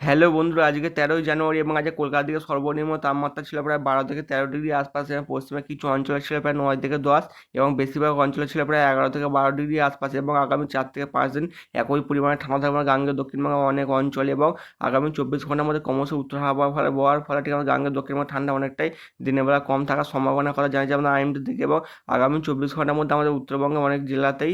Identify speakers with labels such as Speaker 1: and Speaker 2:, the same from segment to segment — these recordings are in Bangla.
Speaker 1: হ্যালো বন্ধুরা, আজকে 13ই জানুয়ারি এবং আজকে কলকাতার দিকে সর্বনিম্ন তাপমাত্রা ছিল প্রায় 12 থেকে 13 ডিগ্রি আশপাশে এবং পশ্চিমে কিছু অঞ্চলে ছিল প্রায় 9 থেকে 10 এবং বেশিরভাগ অঞ্চলে ছিল প্রায় 11 থেকে 12 ডিগ্রি আশপাশে এবং আগামী 4 থেকে 5 দিন একই পরিমাণে ঠান্ডা থাকবে গাঙ্গেয় দক্ষিণবঙ্গের অনেক অঞ্চলে এবং আগামী 24 ঘন্টার মধ্যে ক্রমশ উত্তর হাওয়া ফলে বওয়ার ফলে ঠিক আমাদের গাঙ্গেয় দক্ষিণবঙ্গের ঠান্ডা অনেকটাই দিনের বেলা কম থাকার সম্ভাবনা কথা জানিয়েছে আমাদের আইএমডি থেকে। এবং আগামী 24 ঘন্টার মধ্যে আমাদের উত্তরবঙ্গের অনেক জেলাতেই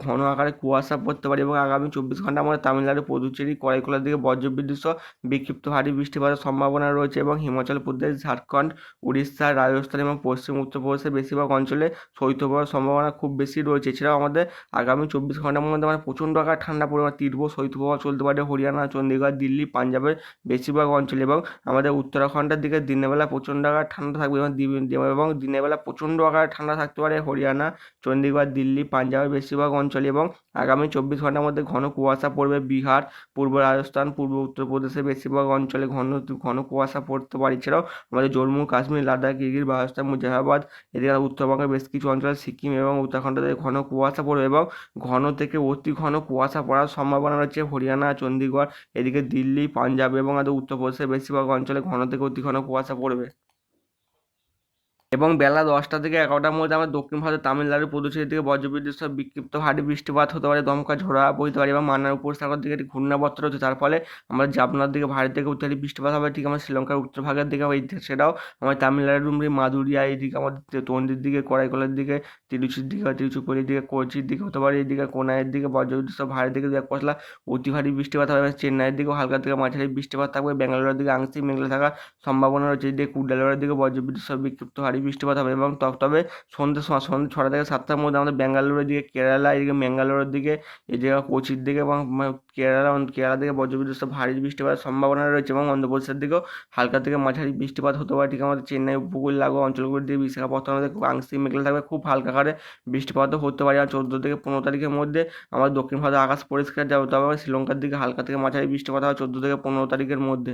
Speaker 1: ঘন আকারে কুয়াশা পড়তে পারে এবং আগামী 24 ঘন্টার মধ্যে তামিলনাড়ু, পুদুচেরি, করাইকুলার দিকে বজ্রবিদ্যুৎ সহ বিক্ষিপ্ত ভারী বৃষ্টিপাতের সম্ভাবনা রয়েছে এবং হিমাচল প্রদেশ, ঝাড়খণ্ড, উড়িষ্যা, রাজস্থান এবং পশ্চিম উত্তরপ্রদেশের বেশিরভাগ অঞ্চলে শৈত্যপ্রবাহের সম্ভাবনা খুব বেশি রয়েছে। এছাড়াও আমাদের আগামী 24 ঘন্টার মধ্যে প্রচণ্ড আকার ঠান্ডা পরিমাণ তীব্র শৈত্যপ্রবাহ চলতে পারে হরিয়ানা, চণ্ডীগড়, দিল্লি, পাঞ্জাবের বেশিরভাগ অঞ্চলে এবং আমাদের উত্তরাখণ্ডের দিকে দিনের বেলা প্রচণ্ড আকার ঠান্ডা থাকবে এবং দিনের বেলা প্রচণ্ড আকারে ঠান্ডা থাকতে পারে হরিয়ানা, চণ্ডীগড়, দিল্লি, পাঞ্জাবের বেশিরভাগ অঞ্চলে এবং আগামী 24 ঘন্টার মধ্যে ঘন কুয়াশা পড়বে বিহার, পূর্ব রাজস্থান, পূর্ব উত্তরপ্রদেশের বেশিরভাগ অঞ্চলে ঘন ঘন কুয়াশা পড়তে পারে। এছাড়াও আমাদের জম্মু কাশ্মীর, লাদাখ, কিরগিজ, রাজস্থান, মুজাফরবাদ, এদিকে উত্তরবঙ্গের বেশ কিছু অঞ্চলে সিকিম এবং উত্তরাখণ্ডে ঘন কুয়াশা পড়বে এবং ঘন থেকে অতি ঘন কুয়াশা পড়ার সম্ভাবনা রয়েছে হরিয়ানা, চণ্ডীগড়, এদিকে দিল্লি, পাঞ্জাব এবং আমাদের উত্তরপ্রদেশের বেশিরভাগ অঞ্চলে ঘন থেকে অতি ঘন কুয়াশা পড়বে। এবং বেলা 10টা থেকে 11টার মধ্যে আমার দক্ষিণ ভারতের তামিলনাড়ু, পুদুচেরি থেকে বজ্রবিদ্যুৎ সহ বিক্ষিপ্ত ভারী বৃষ্টিপাত হতে পারে, দমকা ঝোড়ো বইতে পারে এবং মান্নার উপসাগর দিকে একটি ঘূর্ণাবর্ত রয়েছে, তার ফলে আমাদের জাফনার দিকে ভারী থেকে অতি ভারী বৃষ্টিপাত হবে। ঠিক আমার শ্রীলঙ্কার উত্তর ভাগের দিকে সেটাও আমার তামিলনাড়ু, মাদুরিয়া, এইদিকে আমাদের তন্ডির দিকে, করাইকলের দিকে, তিরুচির দিকে, তিরুচিপল্লির দিকে, কোচির দিকে হতে পারে, এদিকে কোনায়ের দিকে বজ্রবিদ্যুৎ সহ ভারী দিকে এক পশলা অতি ভারী বৃষ্টিপাত হবে। চেন্নাইয়ের দিকেও হালকা থেকে মাঝারি বৃষ্টিপাত থাকবে, ব্যাঙ্গালোরের দিকে আংশিক মেঘলা থাকার সম্ভাবনা রয়েছে, এদিকে কুডালোরের দিকে বজ্রবিদ্যুৎ সহ বিক্ষিপ্ত ভারী বৃষ্টিপাত হবে এবং তবে সন্ধ্যে 6টা থেকে 7টার মধ্যে আমাদের ব্যাঙ্গালোরের দিকে, কেরালা, এদিকে ম্যাঙ্গালোরের দিকে, এই জায়গা কোচির দিকে এবং কেরালা দিকে বজ্রবিদ্যুৎ সহ ভারী বৃষ্টিপাতের সম্ভাবনা রয়েছে এবং অন্ধ্রপ্রদেশের দিকেও হালকা থেকে মাঝারি বৃষ্টিপাত হতে পারে। ঠিক আমাদের চেন্নাই উপকূল লাগোয়া অঞ্চলগুলির দিকে, বিশাখাপত্তনমের দিকে খুব আংশিক মেঘলা থাকবে, খুব হালকা আকারে বৃষ্টিপাতও হতে পারে। আর 14 থেকে 15 তারিখের মধ্যে আমাদের দক্ষিণ ভারতের আকাশ পরিষ্কার যাবে, তবে শ্রীলঙ্কার দিকে হালকা থেকে মাঝারি বৃষ্টিপাত হবে 14 থেকে 15 তারিখের মধ্যে।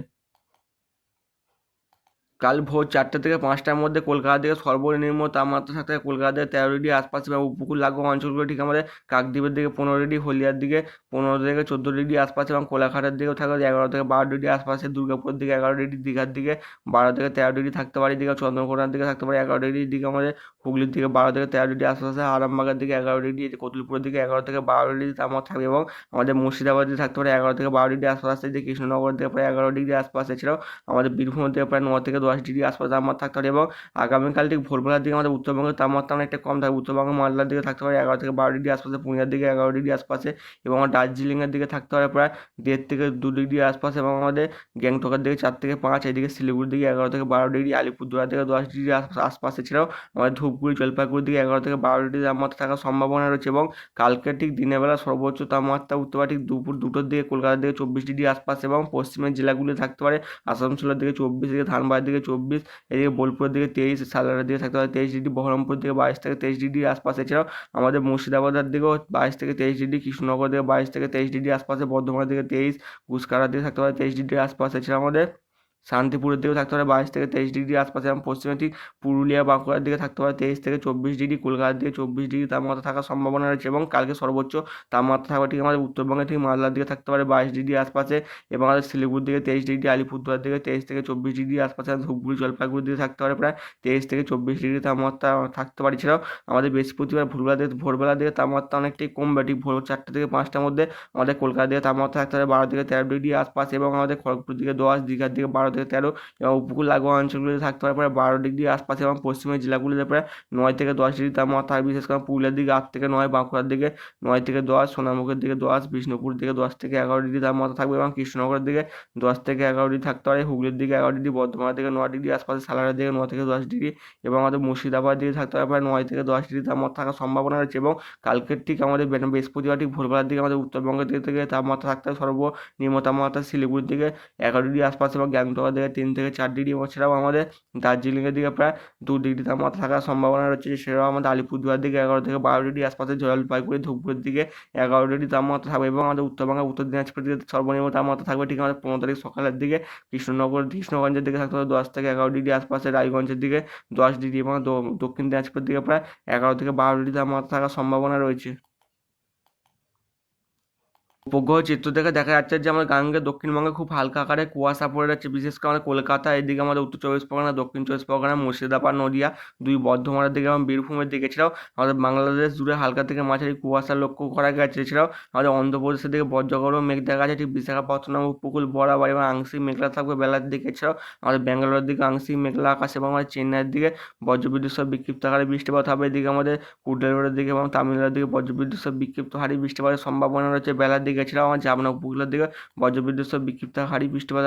Speaker 1: কাল ভোর 4টা থেকে 5টার মধ্যে কলকাতার দিকে সর্বনিম্ন তাপমাত্রা থাকতে পারে কলকাতা থেকে 13 ডিগ্রি আশপাশে এবং উপকূল লাগোয়া অঞ্চলগুলো ঠিক আমাদের কাকদ্বীপের দিকে 15 ডিগ্রি, হলদিয়ার দিকে 15 থেকে 14 ডিগ্রি আশপাশে এবং কোলাঘাটের দিকেও থাকবে 11 থেকে 12 ডিগ্রি আশপাশে, দুর্গাপুরের দিকে 11 ডিগ্রি, দীঘার দিকে 12 থেকে 13 ডিগ্রি থাকতে পারে, এদিকে চন্দ্রকোনার দিকে থাকতে পারে 11 ডিগ্রি, দিকে আমাদের হুগলির দিকে 12 থেকে 13 ডিগ্রি আশপাশে, আরামবাগের দিকে 11 ডিগ্রি, কতুলপুরের দিকে 11 থেকে 12 ডিগ্রি তাপমাত্রা থাকবে এবং আমাদের মুর্শিদাবাদে থাকতে পারে 11 থেকে 12 ডিগ্রি আশপাশে, যে কৃষ্ণনগরের দিকে প্রায় 11 ডিগ্রি আশপাশে। এছাড়াও আমাদের বীরভূমের দিকে প্রায় 9 থেকে 10 ডিগ্রি আশপাশে তাপমাত্রা থাকতে পারে এবং আগামীকাল ঠিক ভোরবেলার দিকে আমাদের উত্তরবঙ্গের তাপমাত্রা অনেকটা কম থাকবে। উত্তরবঙ্গের মালদার দিকে থাকতে পারে 11 থেকে 12 ডিগ্রি আশপাশে, পুরুলিয়ার দিকে 11 ডিগ্রি আশপাশে এবং আমার দার্জিলিংয়ের দিকে থাকতে পারে প্রায় 1.5 থেকে 2 ডিগ্রি আশপাশে এবং আমাদের গ্যাংটকের দিকে 4 থেকে 5, এদিকে শিলিগুড়ির দিকে 11 থেকে 12 ডিগ্রি, আলিপুরদুয়ার দিকে 10 ডিগ্রি আশপাশে। এছাড়াও আমাদের ধূপগুড়ি, জলপাইগুড়ির দিকে 11 থেকে 12 ডিগ্রি তাপমাত্রা থাকার সম্ভাবনা রয়েছে এবং কালকে ঠিক দিনের বেলা সর্বোচ্চ তাপমাত্রা উঠতে পারে ঠিক দুপুর 2টোর দিকে কলকাতার দিকে 24 ডিগ্রি আশপাশে এবং পশ্চিমের জেলাগুলি থাকতে পারে আসানসোলের দিকে 24, এদিকে ধানবাদের দিকে 24, এদিকে বোলপুরের দিকে 23, সালারের দিকে থাকতে পারে 23 ডিগ্রি, বহরমপুর দিকে 22 থেকে 23 ডিগ্রি আশপাশে। এছাড়াও আমাদের মুর্শিদাবাদের দিকেও 22 থেকে 23 ডিগ্রি, কৃষ্ণনগর দিকে 22 থেকে 23 ডিগ্রি আশপাশে, বর্ধমানের দিকে 23, গুসকারার দিকে থাকতে পারে 23 ডিগ্রি আশপাশে। এছাড়া আমাদের শান্তিপুরের দিকেও থাকতে পারে 22 থেকে 23 ডিগ্রি আশপাশে এবং পশ্চিমে ঠিক পুরুলিয়া, বাঁকুড়ার দিকে থাকতে পারে 23 থেকে 24 ডিগ্রি, কলকাতার দিকে 24 ডিগ্রি তাপমাত্রা থাকার সম্ভাবনা রয়েছে এবং কালকে সর্বোচ্চ তাপমাত্রা থাকবে ঠিক আমাদের উত্তরবঙ্গে ঠিক মালদার দিকে থাকতে পারে 22 ডিগ্রি আশপাশে এবং আমাদের শিলিগুড়ির দিকে 23 ডিগ্রি, আলিপুরদুয়ার দিকে 23 থেকে 24 ডিগ্রি আশপাশে, ধূপগুড়ি, জলপাইগুড়ির দিকে থাকতে পারে প্রায় 23 থেকে 24 ডিগ্রি তাপমাত্রা থাকতে পারে। এছাড়াও আমাদের বৃহস্পতিবার ভোরবেলা দিকে তাপমাত্রা অনেকটাই কমবে, ঠিক ভোর 4টা থেকে 5টার মধ্যে আমাদের কলকাতা দিকে তাপমাত্রা থাকতে পারে 12 থেকে 13 ডিগ্রি আশপাশে এবং আমাদের খড়গপুর দিকে 10, দীঘার দিকে 12 থেকে 13 এবং উপকূল লাগোয়া অঞ্চলগুলিতে থাকতে পারে প্রায় 12 ডিগ্রি আশপাশে এবং পশ্চিমের জেলাগুলিতে প্রায় 9 থেকে 10 ডিগ্রি তাপমাত্রা থাকবে, বিশেষ করে পুরুলিয়ার দিকে 8 থেকে 9, বাঁকুড়ার দিকে 9 থেকে 10, সোনামুখের দিকে 10, বিষ্ণুপুর দিকে 10 থেকে 11 ডিগ্রি তাপমাত্রা থাকবে এবং কৃষ্ণনগরের দিকে 10 থেকে 11 ডিগ্রি থাকতে পারে, হুগলির দিকে 11 ডিগ্রি, বর্ধমানের দিকে 9 ডিগ্রি আশপাশে, সালারের দিকে 9 থেকে 10 ডিগ্রি এবং আমাদের মুর্শিদাবাদ দিকে থাকতে পারে প্রায় 9 থেকে 10 ডিগ্রি তাপমাত্রা থাকার সম্ভাবনা রয়েছে এবং কালকের ঠিক আমাদের বৃহস্পতিবার ঠিক ভোরবেলার দিকে আমাদের উত্তরবঙ্গের দিক থেকে তাপমাত্রা থাকতে হবে সর্বনিম্ন তাপমাত্রা শিলিগুড়ির দিকে 11 ডিগ্রি আশপাশে এবং গ্যাংটকের দিকে 3 থেকে 4 ডিগ্রি, এছাড়াও আমাদের দার্জিলিংয়ের দিকে প্রায় 2 ডিগ্রি তাপমাত্রা থাকার সম্ভাবনা রয়েছে। সেটাও আমাদের আলিপুরদুয়ার দিকে 11 থেকে 12 ডিগ্রি আশপাশে, জলপাইগুড়ি, ধূপগুড়ির দিকে 11 ডিগ্রি তাপমাত্রা থাকবে এবং আমাদের উত্তরবঙ্গের উত্তর দিনাজপুরের দিকে সর্বনিম্ন তাপমাত্রা থাকবে ঠিক আমাদের 15 তারিখ সকালের দিকে। কৃষ্ণগঞ্জের দিকে থাকতে হবে 10 থেকে 11 ডিগ্রি আশপাশে, রায়গঞ্জের দিকে 10 ডিগ্রি এবং দক্ষিণ দিনাজপুরের দিকে প্রায় 11 থেকে 12 ডিগ্রি তাপমাত্রা থাকার সম্ভাবনা রয়েছে। উপগ্রহ চিত্র থেকে দেখা যাচ্ছে যে আমাদের গাঙ্গের দক্ষিণবঙ্গে খুব হালকা আকারে কুয়াশা পড়ে যাচ্ছে, বিশেষ করে আমাদের কলকাতা, এদিকে আমাদের উত্তর চব্বিশ পরগনা, দক্ষিণ চব্বিশ পরগনা, মুর্শিদাবাদ, নদিয়া, দুই বর্ধমানের দিকে এবং বীরভূমের দিকে, এছাড়াও আমাদের বাংলাদেশ জুড়ে হালকা থেকে মাঝারি কুয়াশা লক্ষ্য করা গেছে। এছাড়াও আমাদের অন্ধ্রপ্রদেশের দিকে বজ্রগর্ভ মেঘ দেখা যাচ্ছে, ঠিক বিশাখাপত্তনম উপকূল বরাবর, এবং আংশিক মেঘলা থাকবে বেলার দিকে। এছাড়াও আমাদের ব্যাঙ্গালোরের দিকে আংশিক মেঘলা আকাশ, এবং আমাদের চেন্নাইয়ের দিকে বজ্রবিদ্যুৎ সহ বিক্ষিপ্ত আকারে বৃষ্টিপাত হবে। এদিকে আমাদের কুডালোরের দিকে এবং তামিলনাড়ুর দিকে বজ্রবিদ্যুৎ সহ বিক্ষিপ্ত হারি বৃষ্টিপাতের সম্ভাবনা রয়েছে বেলার দিকে। এছাড়াও আমার জামনা উপকূলের দিকে বজ্রবিদ্যুৎ সহ বিক্ষিপ্ত হারি বৃষ্টিপাত